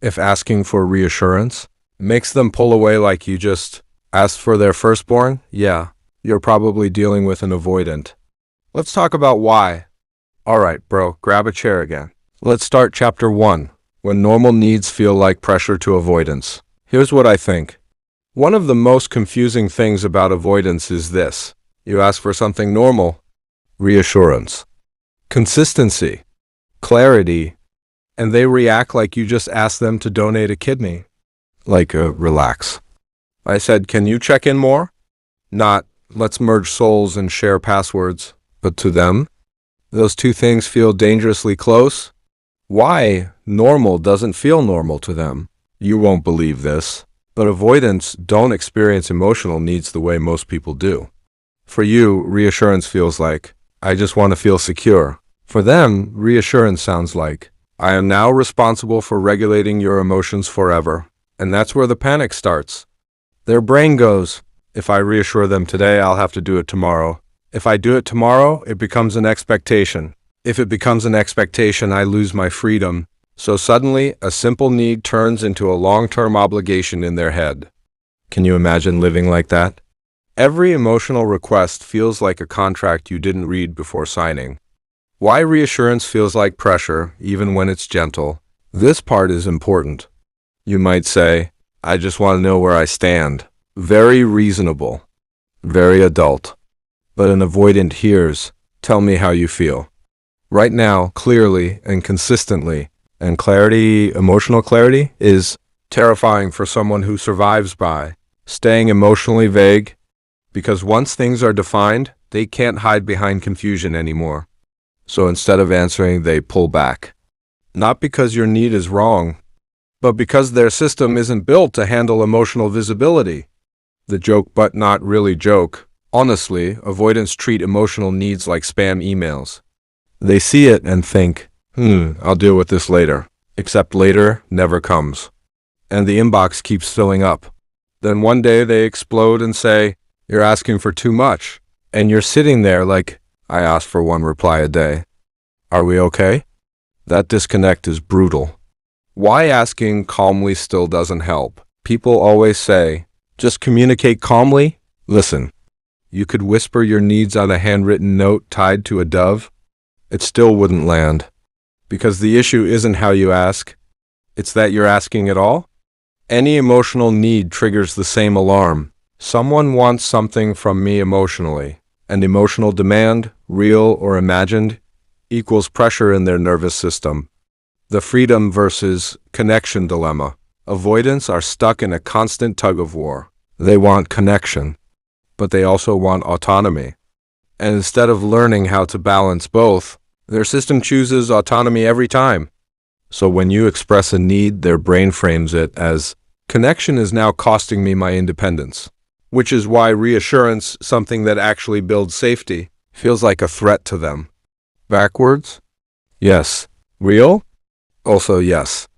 If asking for reassurance makes them pull away like you just asked for their firstborn, yeah, you're probably dealing with an avoidant. Let's talk about why. Alright, bro, grab a chair again. Let's start chapter 1, when normal needs feel like pressure to avoidance. Here's what I think. One of the most confusing things about avoidance is this. You ask for something normal, reassurance, consistency, clarity, and they react like you just asked them to donate a kidney. Like, relax. I said, can you check in more? Not, let's merge souls and share passwords. But to them, those two things feel dangerously close. Why normal doesn't feel normal to them? You won't believe this, but avoidants don't experience emotional needs the way most people do. For you, reassurance feels like, I just want to feel secure. For them, reassurance sounds like, I am now responsible for regulating your emotions forever. And that's where the panic starts. Their brain goes, if I reassure them today, I'll have to do it tomorrow. If I do it tomorrow, it becomes an expectation. If it becomes an expectation, I lose my freedom. So suddenly, a simple need turns into a long-term obligation in their head. Can you imagine living like that? Every emotional request feels like a contract you didn't read before signing. Why reassurance feels like pressure, even when it's gentle? This part is important. You might say, I just want to know where I stand. Very reasonable. Very adult. But an avoidant hears, tell me how you feel. Right now, clearly and consistently, and clarity, emotional clarity, is terrifying for someone who survives by staying emotionally vague, because once things are defined, they can't hide behind confusion anymore. So instead of answering, they pull back. Not because your need is wrong, but because their system isn't built to handle emotional visibility. The joke but not really joke. Honestly, avoidants treat emotional needs like spam emails. They see it and think, I'll deal with this later. Except later never comes. And the inbox keeps filling up. Then one day they explode and say, you're asking for too much. And you're sitting there like, I asked for one reply a day. Are we okay? That disconnect is brutal. Why asking calmly still doesn't help? People always say, just communicate calmly. Listen, you could whisper your needs on a handwritten note tied to a dove. It still wouldn't land. Because the issue isn't how you ask. It's that you're asking at all. Any emotional need triggers the same alarm. Someone wants something from me emotionally. And emotional demand, real or imagined, equals pressure in their nervous system. The freedom versus connection dilemma. Avoidants are stuck in a constant tug-of-war. They want connection, but they also want autonomy. And instead of learning how to balance both, their system chooses autonomy every time. So when you express a need, their brain frames it as, connection is now costing me my independence. Which is why reassurance, something that actually builds safety, feels like a threat to them. Backwards? Yes. Real? Also yes.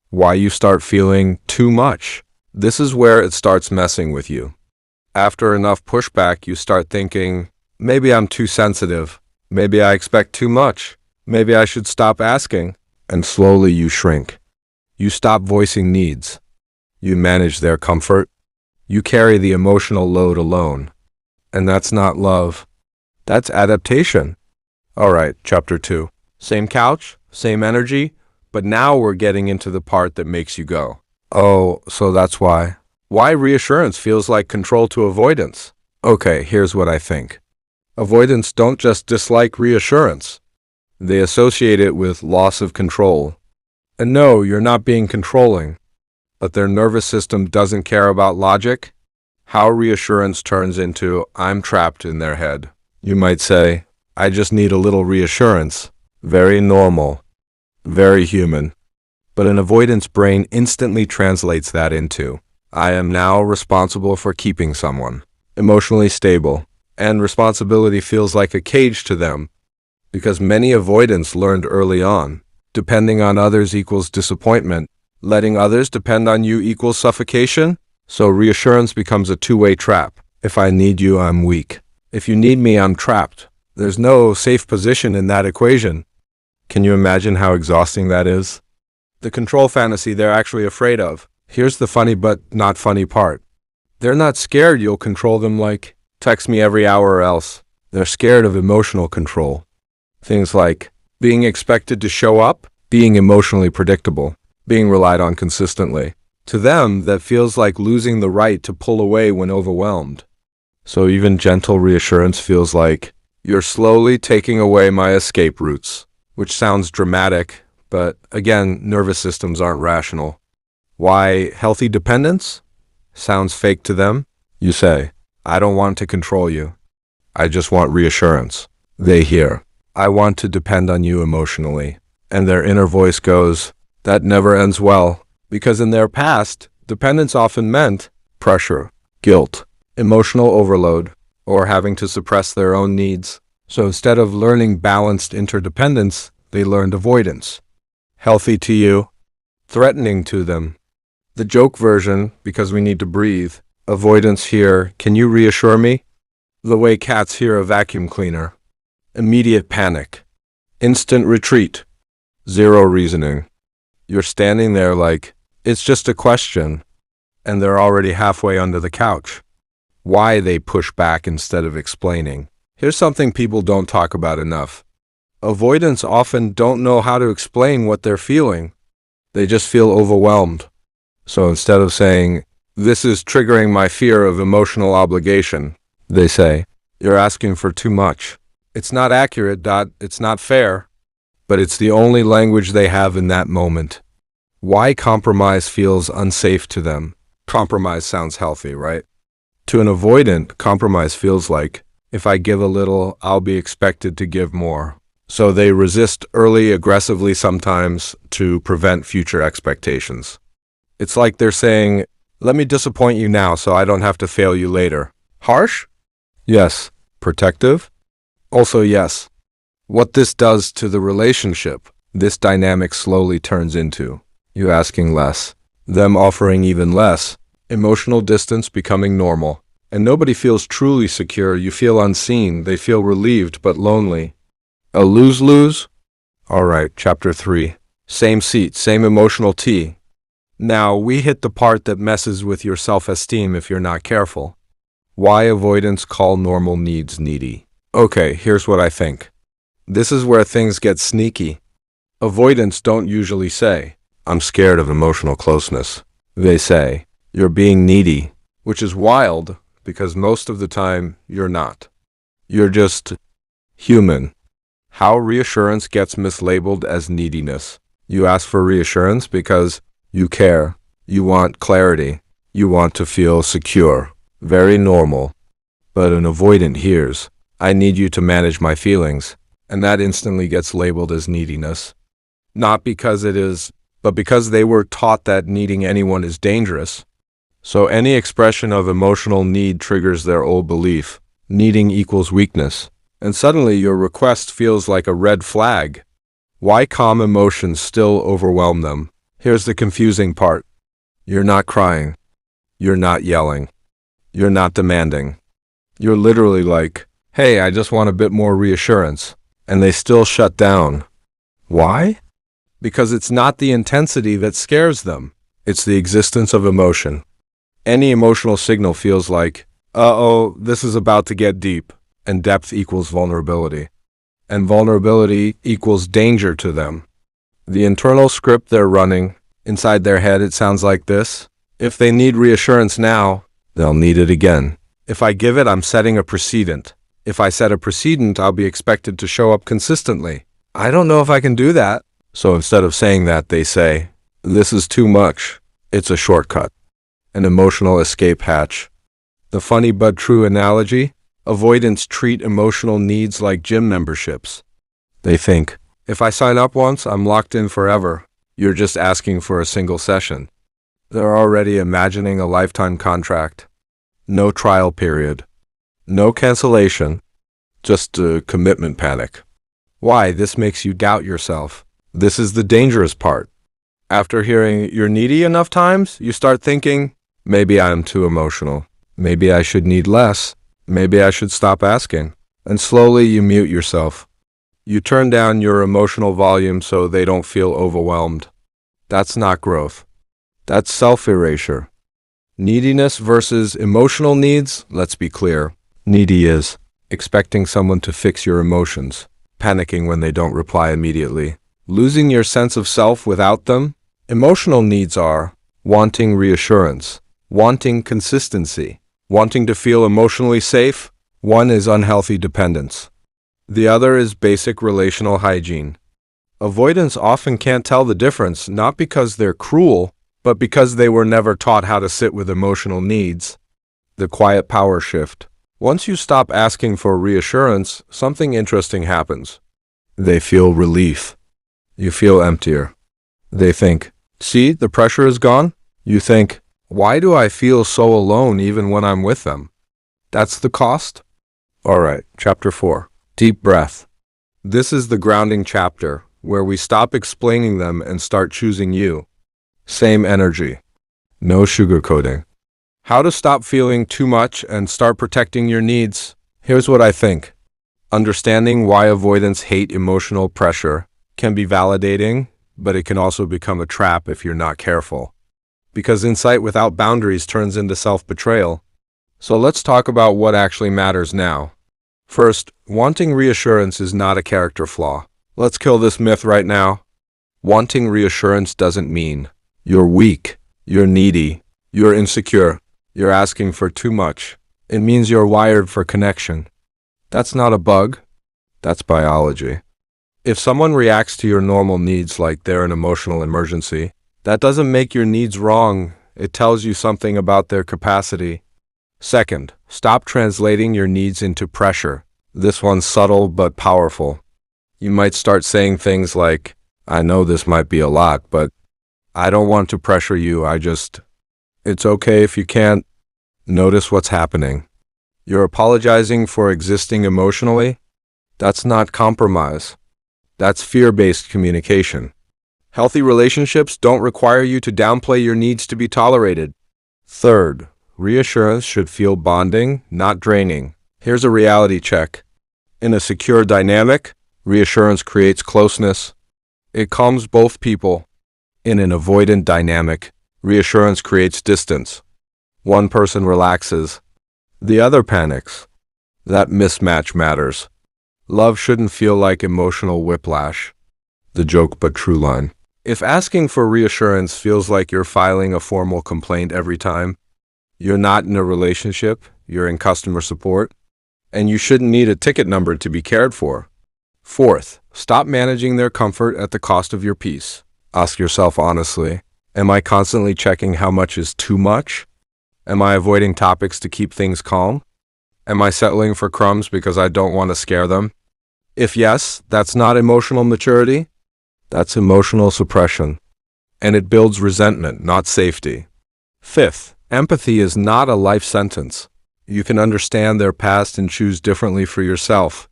Why you start feeling too much? This is where it starts messing with you. After enough pushback, you start thinking, maybe I'm too sensitive. Maybe I expect too much. Maybe I should stop asking. And slowly you shrink. You stop voicing needs. You manage their comfort. You carry the emotional load alone. And that's not love. That's adaptation. Alright, chapter 2. Same couch, same energy, but now we're getting into the part that makes you go, oh, so that's why. Why reassurance feels like control to avoidance. Okay, here's what I think. Avoidants don't just dislike reassurance. They associate it with loss of control. And no, you're not being controlling. But their nervous system doesn't care about logic. How reassurance turns into, I'm trapped in their head. You might say, I just need a little reassurance. Very normal. Very human. But an avoidance brain instantly translates that into, I am now responsible for keeping someone emotionally stable. And responsibility feels like a cage to them. Because many avoidants learned early on, depending on others equals disappointment. Letting others depend on you equals suffocation. So reassurance becomes a two-way trap. If I need you, I'm weak. If you need me, I'm trapped. There's no safe position in that equation. Can you imagine how exhausting that is? The control fantasy they're actually afraid of. Here's the funny but not funny part. They're not scared you'll control them like, text me every hour or else. They're scared of emotional control. Things like being expected to show up, being emotionally predictable, being relied on consistently. To them, that feels like losing the right to pull away when overwhelmed. So even gentle reassurance feels like, you're slowly taking away my escape routes, which sounds dramatic, but again, nervous systems aren't rational. Why healthy dependence? Sounds fake to them. You say, I don't want to control you. I just want reassurance. They hear, I want to depend on you emotionally. And their inner voice goes, that never ends well. Because in their past, dependence often meant pressure, guilt, emotional overload, or having to suppress their own needs. So instead of learning balanced interdependence, they learned avoidance. Healthy to you, threatening to them. The joke version, because we need to breathe. Avoidance here, can you reassure me? The way cats hear a vacuum cleaner. Immediate panic. Instant retreat. Zero reasoning. You're standing there like, it's just a question, and they're already halfway under the couch. Why they push back instead of explaining. Here's something people don't talk about enough. Avoidants often don't know how to explain what they're feeling. They just feel overwhelmed. So instead of saying, this is triggering my fear of emotional obligation, they say, you're asking for too much. It's not accurate, it's not fair, but it's the only language they have in that moment. Why compromise feels unsafe to them? Compromise sounds healthy, right? To an avoidant, compromise feels like, if I give a little, I'll be expected to give more. So they resist early, aggressively sometimes to prevent future expectations. It's like they're saying, let me disappoint you now so I don't have to fail you later. Harsh? Yes. Protective? Also yes. What this does to the relationship, this dynamic slowly turns into you asking less, them offering even less, emotional distance becoming normal, and nobody feels truly secure. You feel unseen, they feel relieved but lonely. A lose-lose? All right, chapter 3. Same seat, same emotional tea. Now, we hit the part that messes with your self-esteem if you're not careful. Why avoidants call normal needs needy? Okay, here's what I think. This is where things get sneaky. Avoidants don't usually say, I'm scared of emotional closeness. They say, you're being needy, which is wild because most of the time you're not. You're just human. How reassurance gets mislabeled as neediness. You ask for reassurance because you care, you want clarity, you want to feel secure. Very normal. But an avoidant hears, I need you to manage my feelings, and that instantly gets labeled as neediness. Not because it is, but because they were taught that needing anyone is dangerous. So any expression of emotional need triggers their old belief. Needing equals weakness. And suddenly your request feels like a red flag. Why calm emotions still overwhelm them? Here's the confusing part. You're not crying. You're not yelling. You're not demanding. You're literally like, hey, I just want a bit more reassurance. And they still shut down. Why? Because it's not the intensity that scares them. It's the existence of emotion. Any emotional signal feels like, uh-oh, this is about to get deep. And depth equals vulnerability. And vulnerability equals danger to them. The internal script they're running, inside their head it sounds like this. If they need reassurance now, they'll need it again. If I give it, I'm setting a precedent. If I set a precedent, I'll be expected to show up consistently. I don't know if I can do that. So instead of saying that, they say, this is too much. It's a shortcut. An emotional escape hatch. The funny but true analogy? Avoidants treat emotional needs like gym memberships. They think, if I sign up once, I'm locked in forever. You're just asking for a single session. They're already imagining a lifetime contract. No trial period. No cancellation. Just a commitment panic. Why? This makes you doubt yourself. This is the dangerous part. After hearing you're needy enough times, you start thinking, maybe I'm too emotional. Maybe I should need less. Maybe I should stop asking. And slowly you mute yourself. You turn down your emotional volume so they don't feel overwhelmed. That's not growth. That's self-erasure. Neediness versus emotional needs, let's be clear. Needy is expecting someone to fix your emotions, panicking when they don't reply immediately, losing your sense of self without them. Emotional needs are wanting reassurance, wanting consistency, wanting to feel emotionally safe. One is unhealthy dependence. The other is basic relational hygiene. Avoidants often can't tell the difference, not because they're cruel, but because they were never taught how to sit with emotional needs. The quiet power shift. Once you stop asking for reassurance, something interesting happens. They feel relief. You feel emptier. They think, see, the pressure is gone? You think, why do I feel so alone even when I'm with them? That's the cost? All right, chapter 4. Deep breath. This is the grounding chapter, where we stop explaining them and start choosing you. Same energy. No sugarcoating. How to stop feeling too much and start protecting your needs. Here's what I think. Understanding why avoidants hate emotional pressure can be validating, but it can also become a trap if you're not careful. Because insight without boundaries turns into self-betrayal. So let's talk about what actually matters now. First, wanting reassurance is not a character flaw. Let's kill this myth right now. Wanting reassurance doesn't mean you're weak, you're needy, you're insecure, you're asking for too much. It means you're wired for connection. That's not a bug. That's biology. If someone reacts to your normal needs like they're an emotional emergency, that doesn't make your needs wrong. It tells you something about their capacity. Second, stop translating your needs into pressure. This one's subtle but powerful. You might start saying things like, I know this might be a lot, but I don't want to pressure you. It's okay if you can't. Notice what's happening. You're apologizing for existing emotionally? That's not compromise. That's fear-based communication. Healthy relationships don't require you to downplay your needs to be tolerated. Third, reassurance should feel bonding, not draining. Here's a reality check. In a secure dynamic, reassurance creates closeness. It calms both people. In an avoidant dynamic, reassurance creates distance. One person relaxes, the other panics. That mismatch matters. Love shouldn't feel like emotional whiplash. The joke but true line. If asking for reassurance feels like you're filing a formal complaint every time, you're not in a relationship, you're in customer support, and you shouldn't need a ticket number to be cared for. Fourth, stop managing their comfort at the cost of your peace. Ask yourself honestly, am I constantly checking how much is too much? Am I avoiding topics to keep things calm? Am I settling for crumbs because I don't want to scare them? If yes, that's not emotional maturity. That's emotional suppression. And it builds resentment, not safety. Fifth, empathy is not a life sentence. You can understand their past and choose differently for yourself.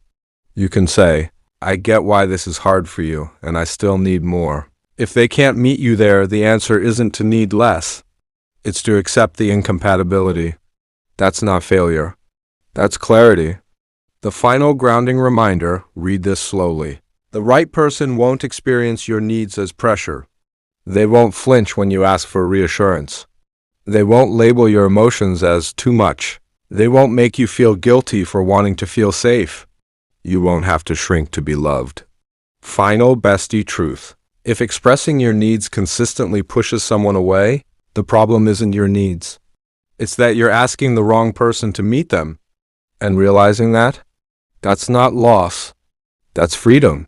You can say, I get why this is hard for you, and I still need more. If they can't meet you there, the answer isn't to need less. It's to accept the incompatibility. That's not failure. That's clarity. The final grounding reminder, read this slowly. The right person won't experience your needs as pressure. They won't flinch when you ask for reassurance. They won't label your emotions as too much. They won't make you feel guilty for wanting to feel safe. You won't have to shrink to be loved. Final bestie truth. If expressing your needs consistently pushes someone away, the problem isn't your needs. It's that you're asking the wrong person to meet them. And realizing that, that's not loss. That's freedom.